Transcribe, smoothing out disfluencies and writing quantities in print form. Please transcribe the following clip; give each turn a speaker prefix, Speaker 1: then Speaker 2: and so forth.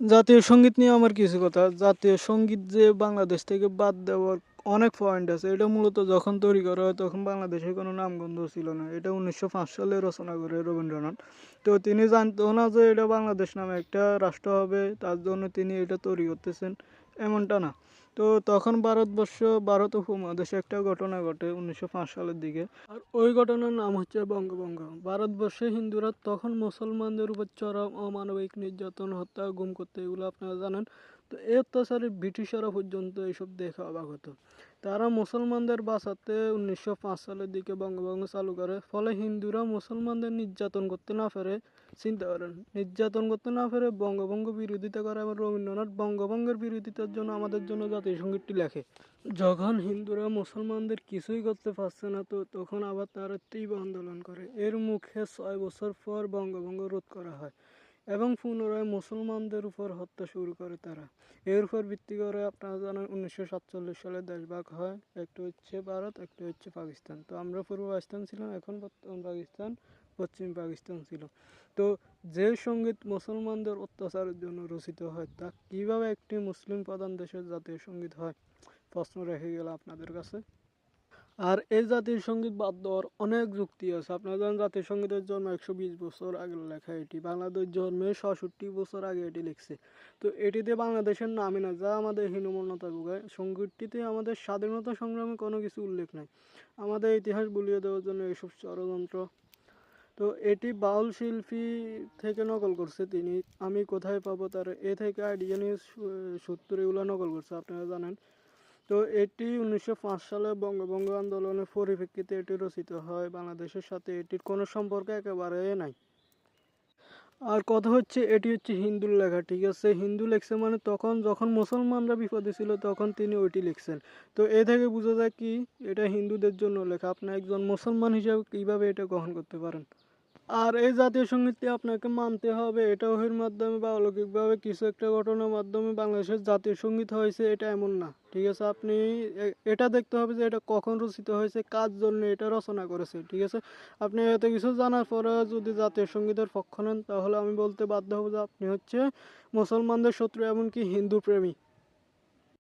Speaker 1: জাতীয় সঙ্গীত নিয়ে আমার কিছু কথা। জাতীয় সঙ্গীত যে বাংলাদেশ থেকে বাদ দেওয়ার অনেক পয়েন্ট আছে। এটা মূলত যখন তৈরি করা হয় তখন বাংলাদেশের কোনো নামগন্ধ ছিল না। এটা 1905 সালে রচনা করে রবীন্দ্রনাথ। তো তিনি জানতো না যে এটা বাংলাদেশ নামে একটা রাষ্ট্র হবে, তার জন্য তিনি এটা তৈরি করতেছেন, এমনটা না। তো তখন ভারত উপমহাদেশে একটা ঘটনা ঘটে 1905 সালের দিকে। আর ওই ঘটনার নাম হচ্ছে বঙ্গভঙ্গ। ভারতবর্ষে হিন্দুরা তখন মুসলমানদের উপর চরম অমানবিক নির্যাতন, হত্যা, গুম করতে, এগুলো আপনারা জানেন। তো এই অত্যাচারে ব্রিটিশরা পর্যন্ত এইসব দেখে অবাক হতো। তারা মুসলমানদের বাঁচাতে 1905 সালের দিকে বঙ্গভঙ্গ চালু করে। ফলে হিন্দুরা মুসলমানদের নির্যাতন করতে না পারে, চিন্তা করেন, নির্যাতন করতে না পারে বঙ্গভঙ্গ বিরোধিতা করে। এবং রবীন্দ্রনাথ বঙ্গভঙ্গের বিরোধিতার জন্য আমাদের জন্য জাতীয় সঙ্গীতটি লেখে। যখন হিন্দুরা মুসলমানদের কিছুই করতে পারছে না, তো তখন আবার তারা তীব্র আন্দোলন করে। এর মুখে 6 বছর পর বঙ্গভঙ্গ রোধ করা হয় এবং পুনরায় মুসলমানদের উপর হত্যা শুরু করে তারা। এর উপর ভিত্তি করে আপনারা জানেন 1947 সালে দেশ ভাগ হয়। একটা হচ্ছে ভারত, একটা হচ্ছে পাকিস্তান। তো আমরা পূর্ব পাকিস্তান ছিলাম, এখন বর্তমান পাকিস্তান পশ্চিম পাকিস্তান ছিল। তো যে সঙ্গীত মুসলমানদের অত্যাচারের জন্য রচিত হয়, তা কিভাবে একটি মুসলিম প্রধান দেশের জাতীয় সঙ্গীত হয়, প্রশ্ন রেখে গেল আপনাদের কাছে। আর এই জাতীয় সঙ্গীত বাদ দেওয়ার অনেক যুক্তি আছে। আপনারা জানেন জাতীয় সঙ্গীতের জন্ম 120 বছর আগে লেখা এটি। বাংলাদেশ জন্মে 66 বছর আগে এটি লিখছে। তো এটিতে বাংলাদেশের নামই না, যা আমাদের হীনমন্যতা যোগায়। সঙ্গীতটিতে আমাদের স্বাধীনতা সংগ্রামে কোনো কিছু উল্লেখ নাই। আমাদের ইতিহাস ভুলিয়ে দেওয়ার জন্য এসব ষড়যন্ত্র। তো এটি বাউল শিল্পী থেকে নকল করছে তিনি। আমি কোথায় পাবো তার এ থেকে আইডিয়া নিয়ে সূত্র এগুলো নকল করছে, আপনারা জানেন। তো এটি 1905 সালে বঙ্গভঙ্গ আন্দোলনের পরিপ্রেক্ষিতে এটি রচিত হয়। বাংলাদেশের সাথে এটির কোনো সম্পর্ক একেবারে নাই। আর কথা হচ্ছে এটি হচ্ছে হিন্দুর লেখা, ঠিক আছে। হিন্দু লেখছে মানে তখন যখন মুসলমানরা বিপদে ছিল তখন তিনি ওইটি লিখছেন। তো এ থেকে বোঝা যায় কি, এটা হিন্দুদের জন্য লেখা। আপনি একজন মুসলমান হিসাবে কিভাবে এটা গ্রহণ করতে পারেন? আর এই জাতীয় সঙ্গীতটি আপনাকে মানতে হবে, এটা ওহির মাধ্যমে বা অলৌকিকভাবে কিছু একটা ঘটনার মাধ্যমে বাংলাদেশের জাতীয় সঙ্গীত হয়েছে, এটা এমন না, ঠিক আছে। আপনি এটা দেখতে হবে যে এটা কখন রচিত হয়েছে, কার জন্য এটা রচনা করেছে, ঠিক আছে। আপনি এত কিছু জানার পরে যদি জাতীয় সঙ্গীতের পক্ষ নেন, তাহলে আমি বলতে বাধ্য হব যে আপনি হচ্ছে মুসলমানদের শত্রু, এমনকি হিন্দু প্রেমী।